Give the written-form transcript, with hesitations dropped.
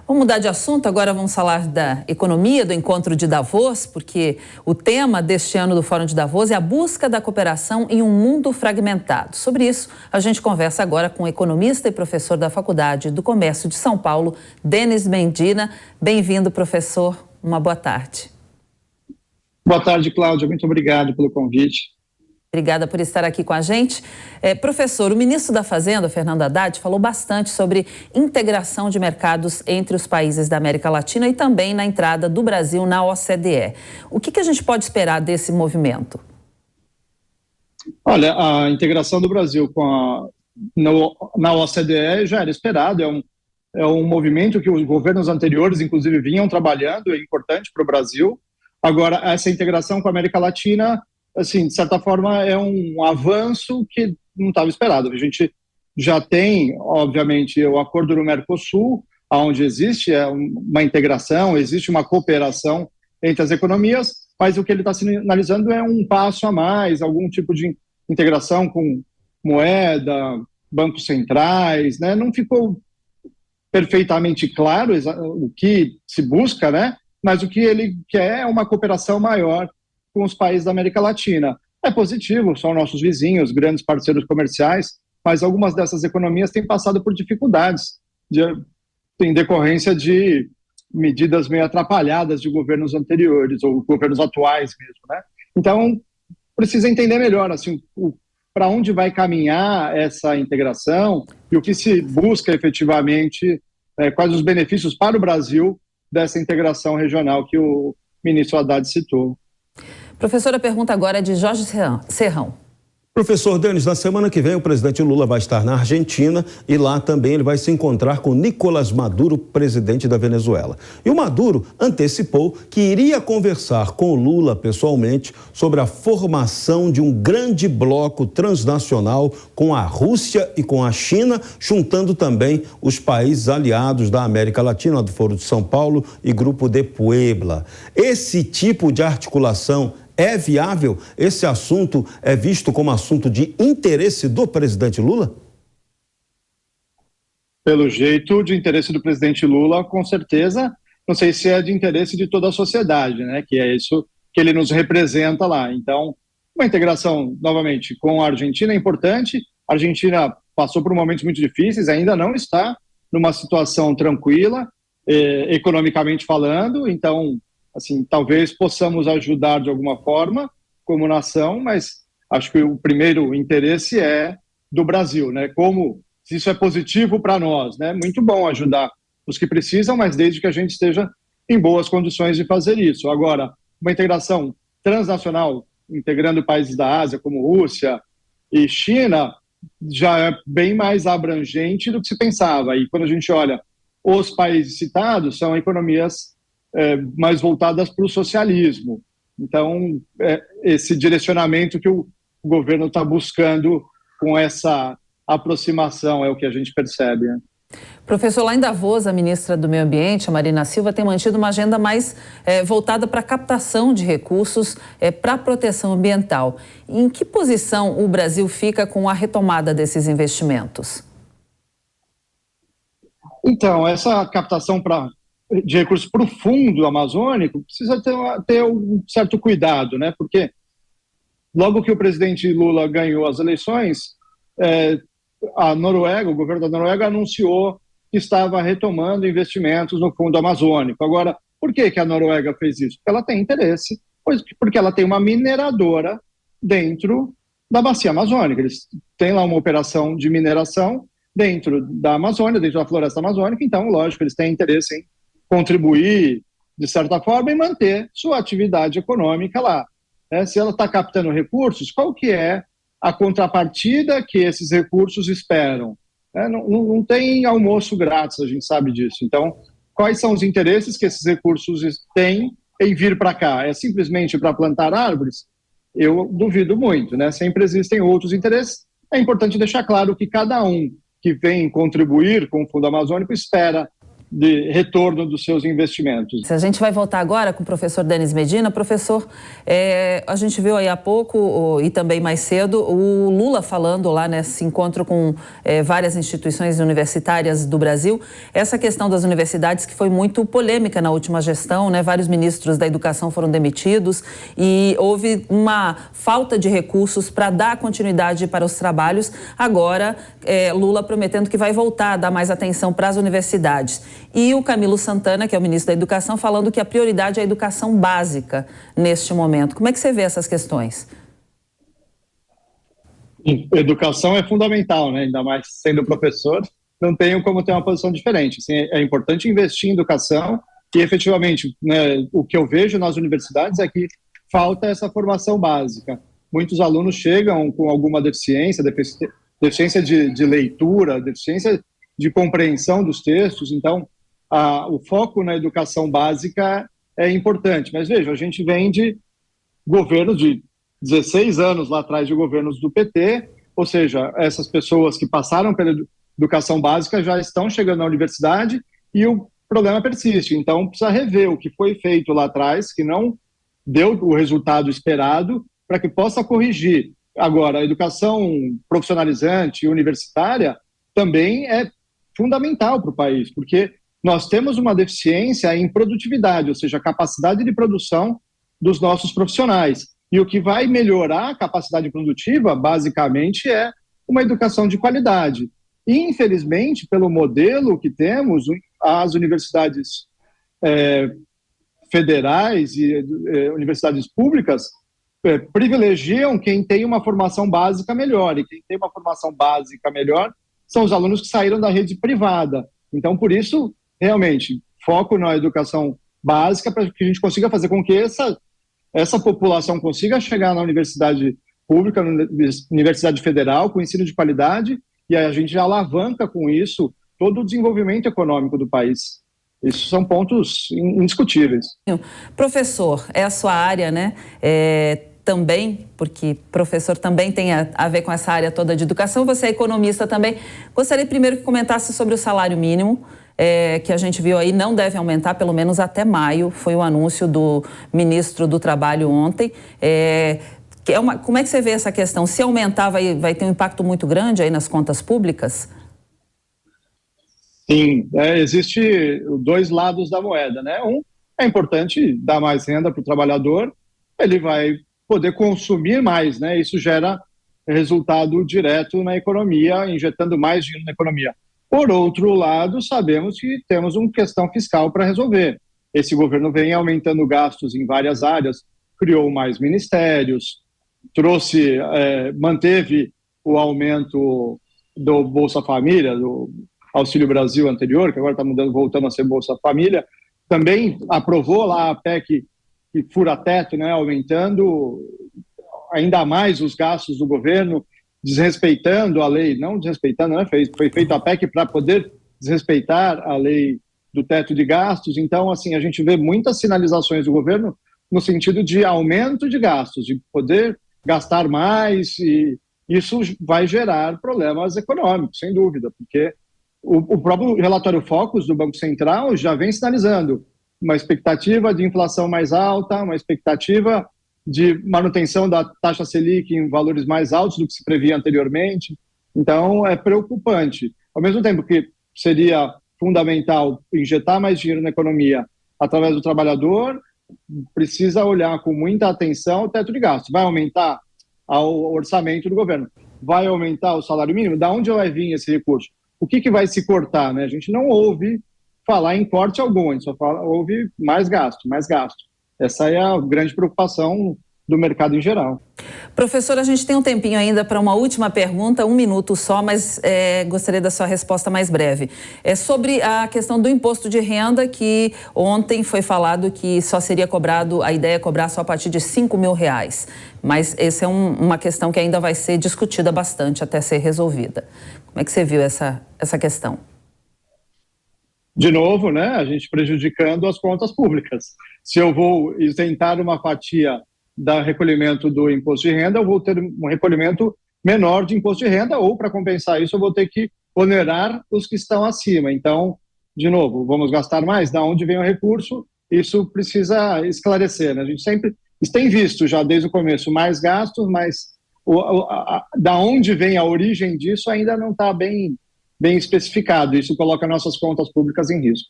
Vamos mudar de assunto, agora vamos falar da economia, do encontro de Davos, porque o tema deste ano do Fórum de Davos é a busca da cooperação em um mundo fragmentado. Sobre isso, a gente conversa agora com o economista e professor da Faculdade do Comércio de São Paulo, Denis Medina. Bem-vindo, professor. Uma boa tarde. Boa tarde, Cláudia. Muito obrigado pelo convite. Obrigada por estar aqui com a gente. Professor, o ministro da Fazenda, Fernando Haddad, falou bastante sobre integração de mercados entre os países da América Latina e também na entrada do Brasil na OCDE. O que a gente pode esperar desse movimento? Olha, a integração do Brasil na OCDE já era esperado, é um movimento que os governos anteriores, inclusive, vinham trabalhando, é importante para o Brasil. Agora, essa integração com a América Latina, assim, de certa forma, é um avanço que não estava esperado. A gente já tem, obviamente, o acordo no Mercosul, onde existe uma integração, existe uma cooperação entre as economias, mas o que ele está sinalizando é um passo a mais, algum tipo de integração com moeda, bancos centrais, né? Não ficou perfeitamente claro o que se busca, né? Mas o que ele quer é uma cooperação maior com os países da América Latina. É positivo, são nossos vizinhos, grandes parceiros comerciais, mas algumas dessas economias têm passado por dificuldades em decorrência de medidas meio atrapalhadas de governos anteriores, ou governos atuais mesmo, né? Então, precisa entender melhor, assim, para onde vai caminhar essa integração e o que se busca efetivamente, quais os benefícios para o Brasil dessa integração regional que o ministro Haddad citou. Professora, a pergunta agora é de Jorge Serrão. Professor Denis, na semana que vem o presidente Lula vai estar na Argentina e lá também ele vai se encontrar com Nicolás Maduro, presidente da Venezuela. E o Maduro antecipou que iria conversar com o Lula pessoalmente sobre a formação de um grande bloco transnacional com a Rússia e com a China, juntando também os países aliados da América Latina, do Foro de São Paulo e Grupo de Puebla. Esse tipo de articulação é viável? Esse assunto é visto como assunto de interesse do presidente Lula? Pelo jeito, de interesse do presidente Lula, com certeza. Não sei se é de interesse de toda a sociedade, né? Que é isso que ele nos representa lá. Então, uma integração, novamente, com a Argentina é importante. A Argentina passou por momentos muito difíceis, ainda não está numa situação tranquila, economicamente falando. Então, assim, talvez possamos ajudar de alguma forma como nação, mas acho que o primeiro interesse é do Brasil, né? Se isso é positivo para nós, né? Muito bom ajudar os que precisam, mas desde que a gente esteja em boas condições de fazer isso. Agora, uma integração transnacional, integrando países da Ásia, como Rússia e China, já é bem mais abrangente do que se pensava. E quando a gente olha os países citados, são economias mais voltadas para o socialismo. Então, esse direcionamento que o governo está buscando com essa aproximação é o que a gente percebe. Né? Professor, lá em Davos, a ministra do Meio Ambiente, a Marina Silva, tem mantido uma agenda mais voltada para a captação de recursos para a proteção ambiental. Em que posição o Brasil fica com a retomada desses investimentos? Então, essa captação de recursos para o fundo amazônico precisa ter um certo cuidado, né? Porque logo que o presidente Lula ganhou as eleições, a Noruega, o governo da Noruega anunciou que estava retomando investimentos no fundo amazônico. Agora, por que a Noruega fez isso? Porque ela tem interesse, porque ela tem uma mineradora dentro da bacia amazônica. Eles têm lá uma operação de mineração dentro da Amazônia, dentro da floresta amazônica, então, lógico, eles têm interesse em contribuir, de certa forma, e manter sua atividade econômica lá. Se ela está captando recursos, qual que é a contrapartida que esses recursos esperam? Não tem almoço grátis, a gente sabe disso. Então, quais são os interesses que esses recursos têm em vir para cá? É simplesmente para plantar árvores? Eu duvido muito, né? Sempre existem outros interesses. É importante deixar claro que cada um que vem contribuir com o Fundo Amazônico espera de retorno dos seus investimentos. A gente vai voltar agora com o professor Denis Medina. Professor, a gente viu aí há pouco e também mais cedo o Lula falando lá nesse encontro com várias instituições universitárias do Brasil, essa questão das universidades que foi muito polêmica na última gestão, né? Vários ministros da educação foram demitidos e houve uma falta de recursos para dar continuidade para os trabalhos. Agora, Lula prometendo que vai voltar a dar mais atenção para as universidades. E o Camilo Santana, que é o ministro da Educação, falando que a prioridade é a educação básica neste momento. Como é que você vê essas questões? Educação é fundamental, né? Ainda mais sendo professor, não tenho como ter uma posição diferente. Assim, é importante investir em educação e, efetivamente, né, o que eu vejo nas universidades é que falta essa formação básica. Muitos alunos chegam com alguma deficiência de leitura, deficiência de compreensão dos textos, então o foco na educação básica é importante. Mas veja, a gente vem de governos de 16 anos lá atrás, de governos do PT, ou seja, essas pessoas que passaram pela educação básica já estão chegando na universidade e o problema persiste. Então precisa rever o que foi feito lá atrás, que não deu o resultado esperado, para que possa corrigir. Agora, a educação profissionalizante e universitária também é fundamental para o país, porque nós temos uma deficiência em produtividade, ou seja, a capacidade de produção dos nossos profissionais. E o que vai melhorar a capacidade produtiva, basicamente, é uma educação de qualidade. E, infelizmente, pelo modelo que temos, as universidades federais e universidades públicas privilegiam quem tem uma formação básica melhor. E quem tem uma formação básica melhor são os alunos que saíram da rede privada. Então, por isso, realmente, foco na educação básica para que a gente consiga fazer com que essa população consiga chegar na universidade pública, na universidade federal, com ensino de qualidade, e a gente já alavanca com isso todo o desenvolvimento econômico do país. Esses são pontos indiscutíveis. Professor, é a sua área, né? Também, porque professor também tem a ver com essa área toda de educação, você é economista também. Gostaria primeiro que comentasse sobre o salário mínimo, que a gente viu aí não deve aumentar, pelo menos até maio, foi o anúncio do ministro do Trabalho ontem. Como é que você vê essa questão? Se aumentar, vai ter um impacto muito grande aí nas contas públicas? Sim, existe dois lados da moeda, né? É importante dar mais renda para o trabalhador, ele vai poder consumir mais, né? Isso gera resultado direto na economia, injetando mais dinheiro na economia. Por outro lado, sabemos que temos uma questão fiscal para resolver. Esse governo vem aumentando gastos em várias áreas, criou mais ministérios, manteve o aumento do Bolsa Família, do Auxílio Brasil anterior, que agora está voltando a ser Bolsa Família, também aprovou lá a PEC que fura teto, né, aumentando ainda mais os gastos do governo, desrespeitando a lei, não desrespeitando, né, foi feita a PEC para poder desrespeitar a lei do teto de gastos. Então, assim, a gente vê muitas sinalizações do governo no sentido de aumento de gastos, de poder gastar mais, e isso vai gerar problemas econômicos, sem dúvida, porque o próprio relatório Focus do Banco Central já vem sinalizando uma expectativa de inflação mais alta, uma expectativa de manutenção da taxa Selic em valores mais altos do que se previa anteriormente. Então, é preocupante. Ao mesmo tempo que seria fundamental injetar mais dinheiro na economia através do trabalhador, precisa olhar com muita atenção o teto de gastos. Vai aumentar o orçamento do governo? Vai aumentar o salário mínimo? Da onde vai vir esse recurso? O que vai se cortar, né? A gente não ouve falar em corte algum, a gente só ouve mais gasto, mais gasto. Essa é a grande preocupação do mercado em geral. Professor, a gente tem um tempinho ainda para uma última pergunta, 1 minuto só, mas gostaria da sua resposta mais breve. É sobre a questão do imposto de renda, que ontem foi falado que só seria cobrado, a ideia é cobrar só a partir de R$5 mil. Mas essa é uma questão que ainda vai ser discutida bastante até ser resolvida. Como é que você viu essa questão? De novo, né, a gente prejudicando as contas públicas. Se eu vou isentar uma fatia do recolhimento do imposto de renda, eu vou ter um recolhimento menor de imposto de renda, ou para compensar isso eu vou ter que onerar os que estão acima. Então, de novo, vamos gastar mais? Da onde vem o recurso? Isso precisa esclarecer, né? A gente sempre tem visto já desde o começo mais gastos, mas da onde vem a origem disso ainda não está bem especificado. Isso coloca nossas contas públicas em risco.